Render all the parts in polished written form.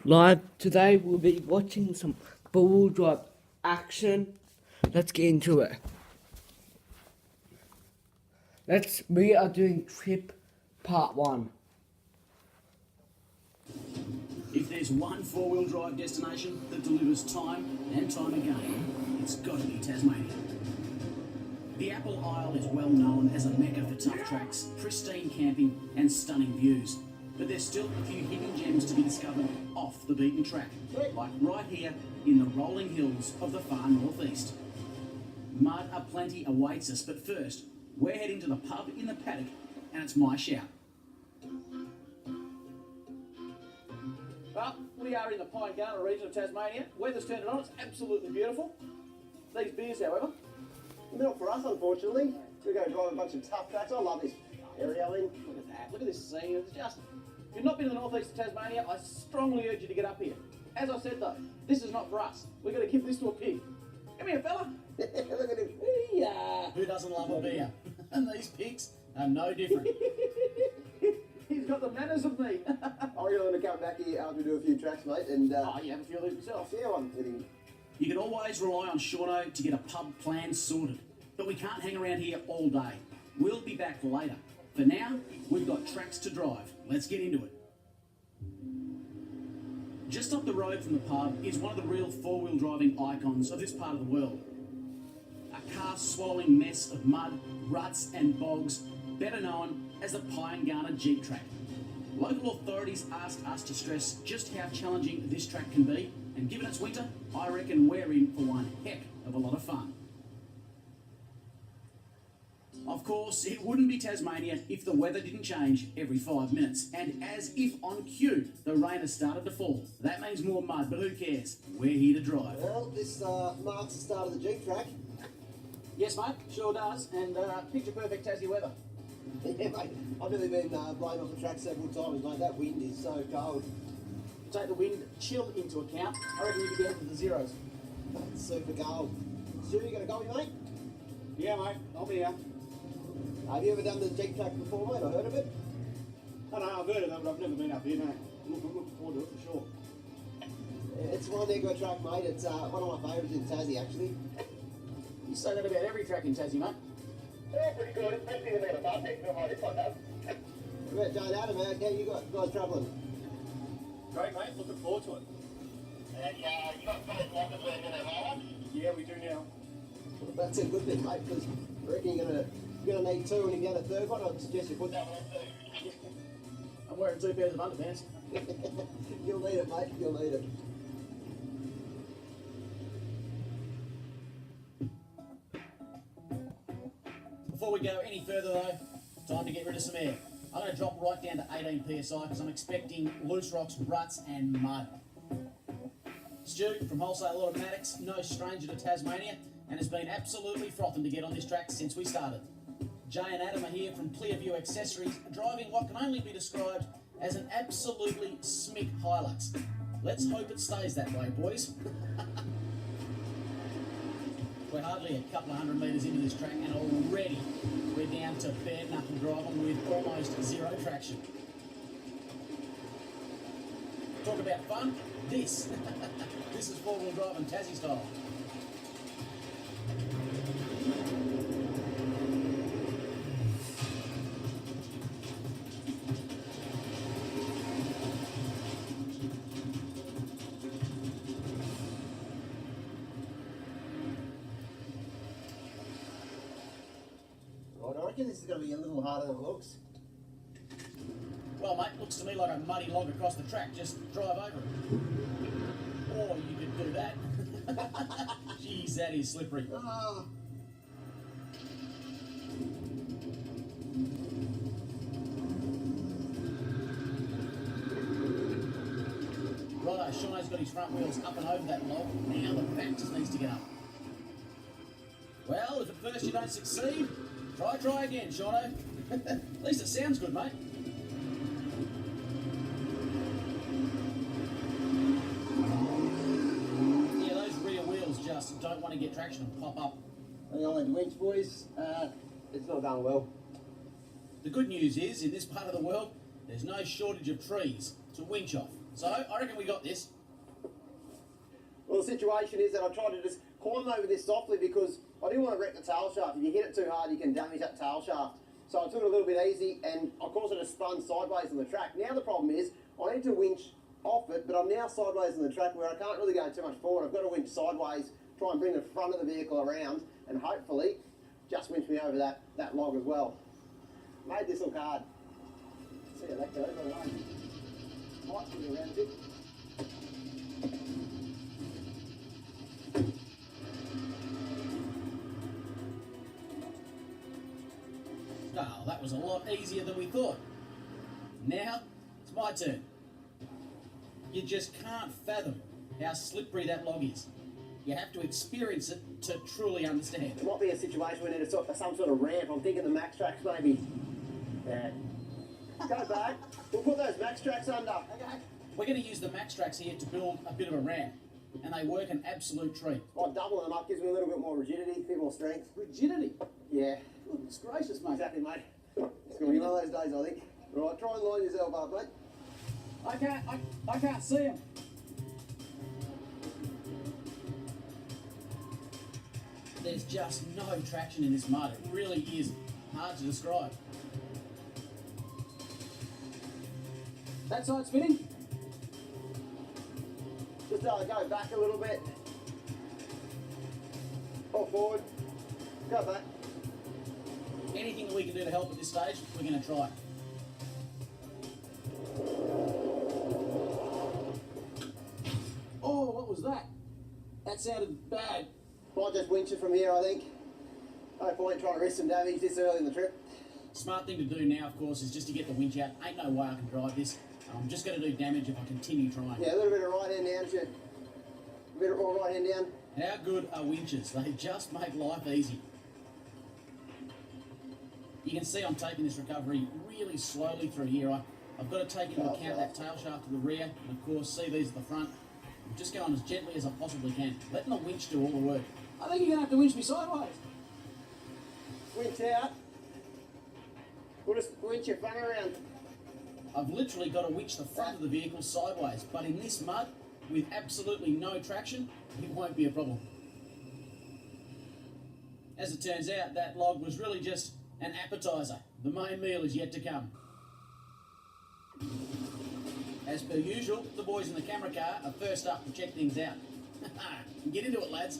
Live today, we'll be watching some 4x4 drive action. Let's get into it. We are doing trip part 1. If there's one four-wheel drive destination that delivers time and time again, it's got to be Tasmania. The Apple Isle is well known as a mecca for tough tracks, pristine camping and stunning views. But there's still a few hidden gems to be discovered off the beaten track, like right here in the rolling hills of the far northeast. Mud aplenty awaits us, but first, we're heading to the pub in the paddock, and it's my shout. Well, we are in the Pine Gully region of Tasmania. Weather's turned it on, it's absolutely beautiful. These beers, however, Not for us, unfortunately. We go drive a bunch of tough tracks. I love this area, Lynn. look at that, look at this scene. It's just, if you've not been to the northeast of Tasmania, I strongly urge you to get up here. As I said though, this is not for us. We're going to give this to a pig. Come here, fella. Look at him. Yeah. Who doesn't love a beer? And these pigs are no different. He's got the manners of me. I'm going to come back here after we do a few tracks, mate, and Oh, you have a few of these yourself. share one with him. You can always rely on Shauno to get a pub plan sorted, but we can't hang around here all day. We'll be back later. For now, we've got tracks to drive. Let's get into it. Just up the road from the pub is one of the real four-wheel driving icons of this part of the world. A car-swallowing mess of mud, ruts and bogs, better known as the Pine Jeep track. Local authorities asked us to stress just how challenging this track can be, and given it's winter, I reckon we're in for one heck of a lot of fun. Of course, it wouldn't be Tasmania if the weather didn't change every 5 minutes. And as if on cue, the rain has started to fall. That means more mud, but who cares? We're here to drive. Well, this marks the start of the Jeep track. Yes, mate, sure does. And picture perfect Tassie weather. Yeah, mate. I've nearly been blown off the track several times, mate. That wind is so cold. Take the wind chill into account. I reckon you could get into the zeros. It's super cold. Stu, you got a copy, mate? Yeah, mate, I'll be here. Have you ever done the Jeep track before, mate? I heard of it. I know, I've heard of them, but I've never been up here, no. I'm looking forward to it for sure. It's one heck of a track, mate. It's one of my favourites in Tassie, actually. You say that about every track in Tassie, mate. Yeah, pretty good. Especially when the bar takes behind this one does. What about Jane Adam, how you guys travelling? Great, mate. Looking forward to it. And you got first numbers where you're going to have Yeah, we do now. Well, that's a good thing, mate, because I reckon you're gonna need 2, and if you had a third one, I'd suggest you put that one. I'm wearing 2 pairs of underpants. You'll need it, mate. You'll need it. Before we go any further though, time to get rid of some air. I'm going to drop right down to 18 psi because I'm expecting loose rocks, ruts and mud. Stu from Wholesale Automatics, no stranger to Tasmania, and has been absolutely frothing to get on this track since we started. Jay and Adam are here from Clearview Accessories, driving what can only be described as an absolutely smick Hilux. Let's hope it stays that way, boys. We're hardly a couple of 100 metres into this track and already we're down to bare knuckle driving with almost zero traction. Talk about fun. This is four-wheel drive and Tassie style. Right, I reckon this is going to be a little harder than it looks. Well, mate, looks to me like a muddy log across the track. Just drive over it. Or you could do that. Jeez, that is slippery. Ah. Righto, Shauno's got his front wheels up and over that log. Now the back just needs to get up. Well, if at first you don't succeed, try again, Shauno. At least it sounds good, mate. Yeah, those rear wheels just don't want to get traction and pop up. Hang on to winch, boys. It's not going well. The good news is, in this part of the world, there's no shortage of trees to winch off. So I reckon we got this. Well, the situation is that I tried to just climb over this softly because I didn't want to wreck the tail shaft. If you hit it too hard, you can damage that tail shaft. So I took it a little bit easy, and of course I just spun sideways on the track. Now the problem is I need to winch off it, but I'm now sideways on the track where I can't really go too much forward. I've got to winch sideways, try and bring the front of the vehicle around, and hopefully just winch me over that log as well. Made this look hard. See how that goes, I don't know. Might swing around a bit. Oh, that was a lot easier than we thought. Now, it's my turn. You just can't fathom how slippery that log is. You have to experience it to truly understand. There might be a situation where we need some sort of ramp. I'm thinking the max tracks maybe. Yeah. Go back. We'll put those max tracks under. Okay. We're going to use the max tracks here to build a bit of a ramp, and they work an absolute treat. By doubling them up gives me a little bit more rigidity, a bit more strength. Rigidity? Yeah. Goodness gracious, mate. Exactly, mate. It's going to be one of those days, I think. Right, try and line yourself up, mate. I can't see him. There's just no traction in this mud. It really is hard to describe. That side's fitting? Just go back a little bit. Or forward. Go back. Anything that we can do to help at this stage, we're going to try. Oh, what was that? That sounded bad. Might just winch it from here, I think. No point trying to risk some damage this early in the trip. Smart thing to do now, of course, is just to get the winch out. Ain't no way I can drive this. I'm just going to do damage if I continue trying. Yeah, a little bit of right hand down, shit. A bit of right hand down. How good are winches? They just make life easy. You can see I'm taking this recovery really slowly through here. I've got to take into account that tail shaft to the rear, and of course see these at the front. I'm just going as gently as I possibly can, letting the winch do all the work. I think you're going to have to winch me sideways. Winch out. We'll just winch your front around. I've literally got to winch the front of the vehicle sideways, but in this mud, with absolutely no traction, it won't be a problem. As it turns out, that log was really just an appetizer. The main meal is yet to come. As per usual, the boys in the camera car are first up to check things out. Get into it, lads.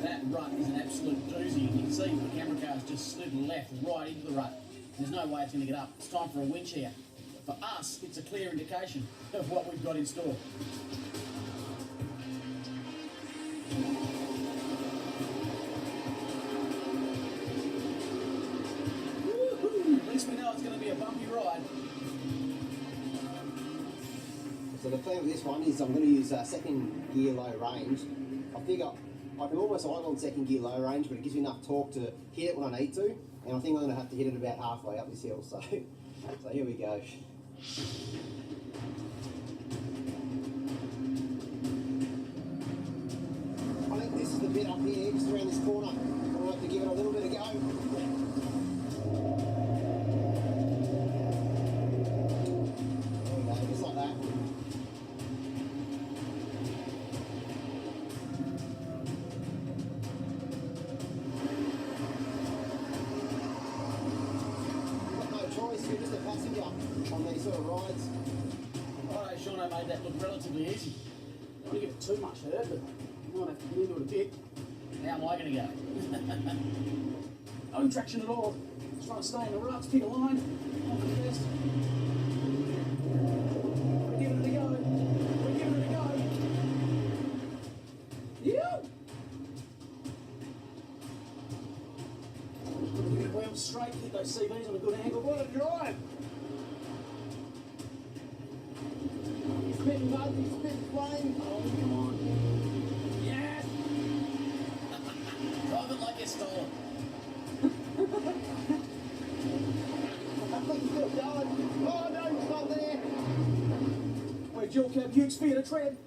That rut is an absolute doozy. You can see the camera car's just slid left right into the rut. There's no way it's going to get up. It's time for a winch here. For us, it's a clear indication of what we've got in store. Woo-hoo! At least we know it's going to be a bumpy ride. So the plan with this one is I'm going to use second gear low range. I think I can almost idle on second gear low range, but it gives me enough torque to hit it when I need to. And I think I'm going to have to hit it about halfway up this hill. So here we go. I think this is the bit up here, just around this corner. I'll have to give it a little bit of go. There we go, just like that. You're just a passenger on these sort of rides. Alright, Sean, I made that look relatively easy. I don't want to give it too much hurt, but you might have to get into it a bit. How am I going to go? No traction at all. Just trying to stay in the ruts, pick a line. Off the best. We're giving it a go. We're giving it a go. Yeah. Get the wheels straight, keep those CVs on a good angle. What a drive! He's spitting mud, he's spitting flame. Oh, come on. Yes! Drive it like you stole it. He's still going. Oh no, he's not there. Where Jill Cab Hughes fear to tread.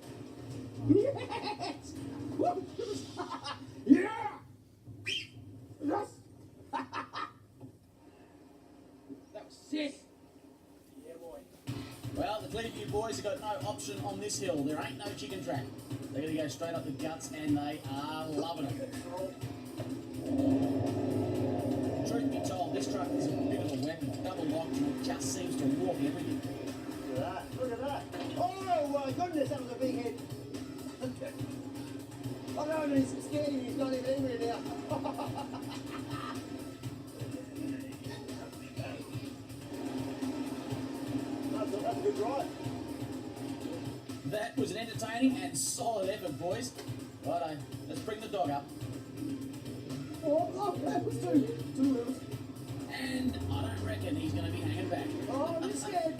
Yes! Woo! Yeah! Yes! Sit. Well, the Clearview boys have got no option on this hill. There ain't no chicken track. They're going to go straight up the guts, and they are loving it. Truth be told, this truck is a bit of a weapon. Double locked, and it just seems to walk everything. Look at that, look at that. Oh my goodness, that was a big hit. I know, and he's scared and he's not even angry now. That's a good drive. That was an entertaining and solid effort, boys. Righto, let's bring the dog up. Oh, that was two wheels. And I don't reckon he's going to be hanging back. Oh, I'm scared.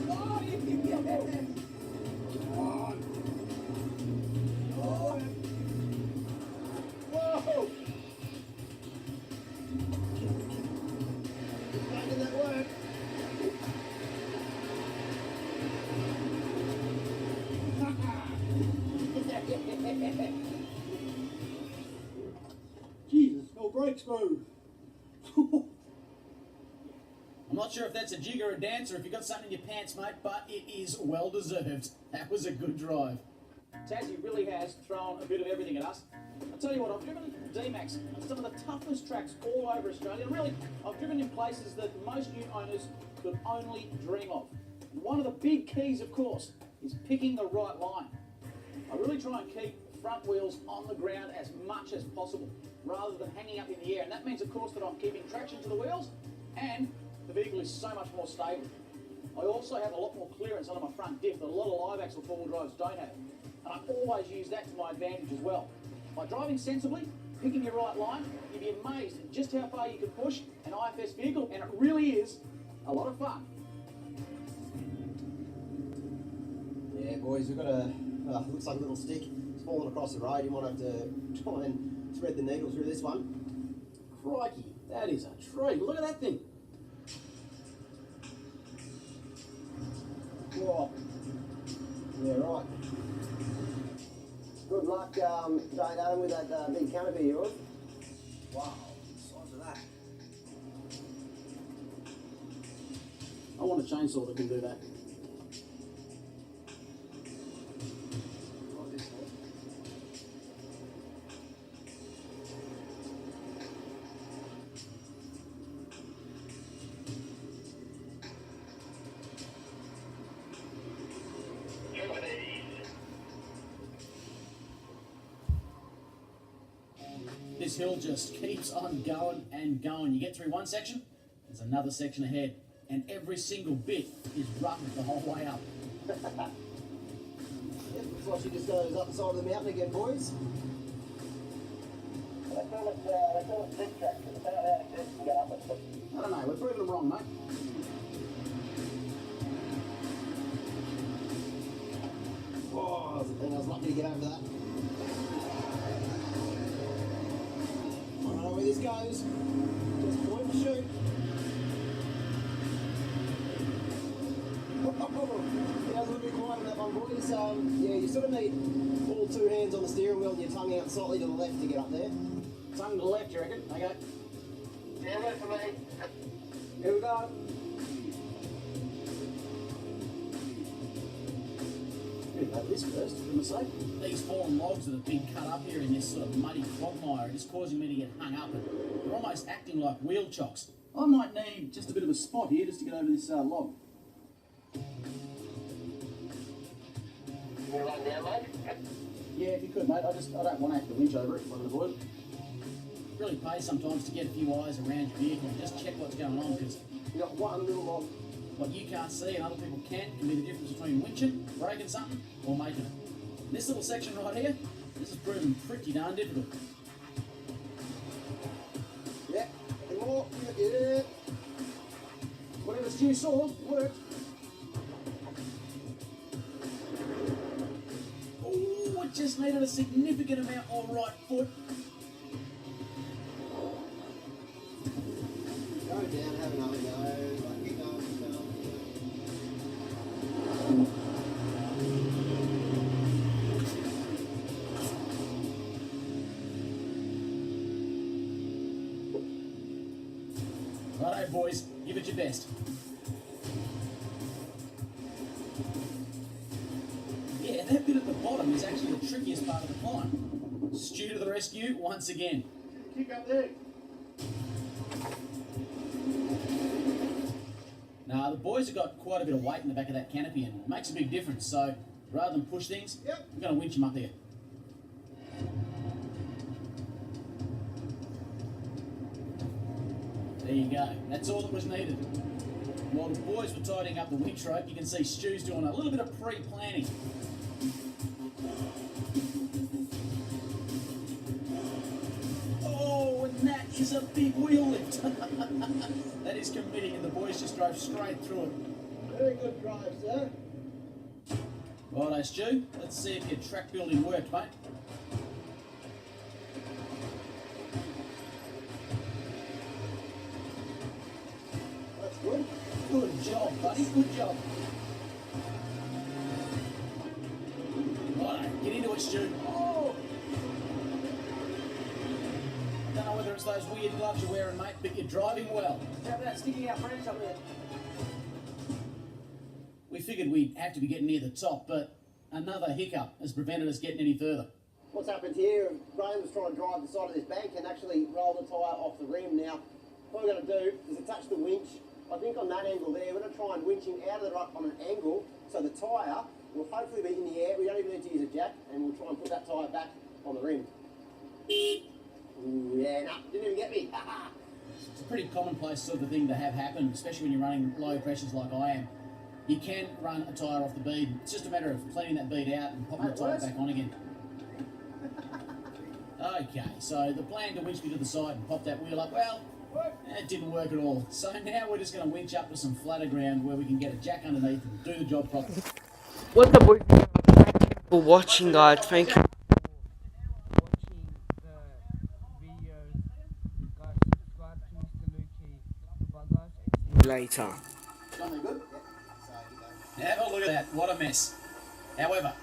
Oh, you can get that. Oh. Whoa! He's making that work. Jesus, no brakes, bro. I'm not sure if that's a jig or a dance or if you got something in your pants, mate, but it is well deserved. That was a good drive. Tassie really has thrown a bit of everything at us. I'll tell you what, I've driven D-Max on some of the toughest tracks all over Australia. Really, I've driven in places that most new owners could only dream of. And one of the big keys, of course, is picking the right line. I really try and keep front wheels on the ground as much as possible, rather than hanging up in the air. And that means, of course, that I'm keeping traction to the wheels, and the vehicle is so much more stable. I also have a lot more clearance under my front diff that a lot of live axle four-wheel drives don't have. And I always use that to my advantage as well. By driving sensibly, picking your right line, you'd be amazed at just how far you can push an IFS vehicle, and it really is a lot of fun. Yeah, boys, we've got a, looks like a little stick. It's fallen across the road. You might have to try and thread the needle through this one. Crikey, that is a treat. Look at that thing. Whoa. Yeah, right. Good luck, Jane Adam, with that big canopy of yours. Wow, the size of that. I want a chainsaw that can do that. Like this one. This hill just keeps on going and going. You get through one section, there's another section ahead, and every single bit is rough the whole way up. Yep, looks like she just goes up the side of the mountain again, boys. They call it big track. It's about how to get up it. I don't know, we're proving them wrong, mate. Oh, I was lucky to get over that. I don't know where this goes. Just point and shoot. Yeah, I was a little bit quiet on that one, boys. Yeah, you sort of need all two hands on the steering wheel and your tongue out slightly to the left to get up there. Tongue to the left, you reckon? Okay. Yeah, that's for me. Here we go. This first, for mistake. These fallen logs that have been cut up here in this sort of muddy quagmire are just causing me to get hung up, and they're almost acting like wheel chocks. I might need just a bit of a spot here just to get over this log. You want to run down, mate? Yeah, if you could, mate. I don't want to have to winch over it if I can avoid it. It really pays sometimes to get a few eyes around your vehicle and just check what's going on, because You got one little log. what you can't see and other people can be the difference between winching, breaking something, or making it. This little section right here, this has proven pretty darn difficult. Yeah, and more. Yeah. Whatever Stu saw, worked. Oh, it just needed a significant amount on right foot. Go down, have another go. Like, keep going, keep going. go, boys. Give it your best. Yeah, that bit at the bottom is actually the trickiest part of the climb. Stu to the rescue once again. Kick up there. Now, the boys have got quite a bit of weight in the back of that canopy and it makes a big difference. So, rather than push things, I'm going to winch them up here. There you go. That's all that was needed. While the boys were tidying up the winch rope, you can see Stu's doing a little bit of pre-planning. Oh, and that is a big wheel lift. That is committing, and the boys just drove straight through it. Very good drive, sir. Righto, Stu. Let's see if your track building worked, mate. That's good. Good job, buddy. Good job. Righto, get into it, Stu. Oh! I don't know whether it's those weird gloves you're wearing, mate, but you're driving well. How about that sticking out branch up there? We figured we'd have to be getting near the top, but another hiccup has prevented us getting any further. What's happened here, Graham was trying to drive the side of this bank and actually roll the tyre off the rim. Now, what we're going to do is attach the winch, I think on that angle there, we're going to try and winch him out of the ruck on an angle, so the tyre will hopefully be in the air. We don't even need to use a jack, and we'll try and put that tyre back on the rim. Ooh, yeah, no, didn't even get me. It's a pretty commonplace sort of thing to have happen, especially when you're running low pressures like I am. You can run a tyre off the bead. It's just a matter of cleaning that bead out and popping the tyre back on again. Okay, so the plan to winch me to the side and pop that wheel up, well, it didn't work at all. So now we're just going to winch up to some flatter ground where we can get a jack underneath and do the job properly. What's up, boys? Thank you for watching, guys. Thank you for watching the video. Guys, subscribe to Mr. Lucci. Bye, guys, and see you later. Have a look at that. What a mess. However,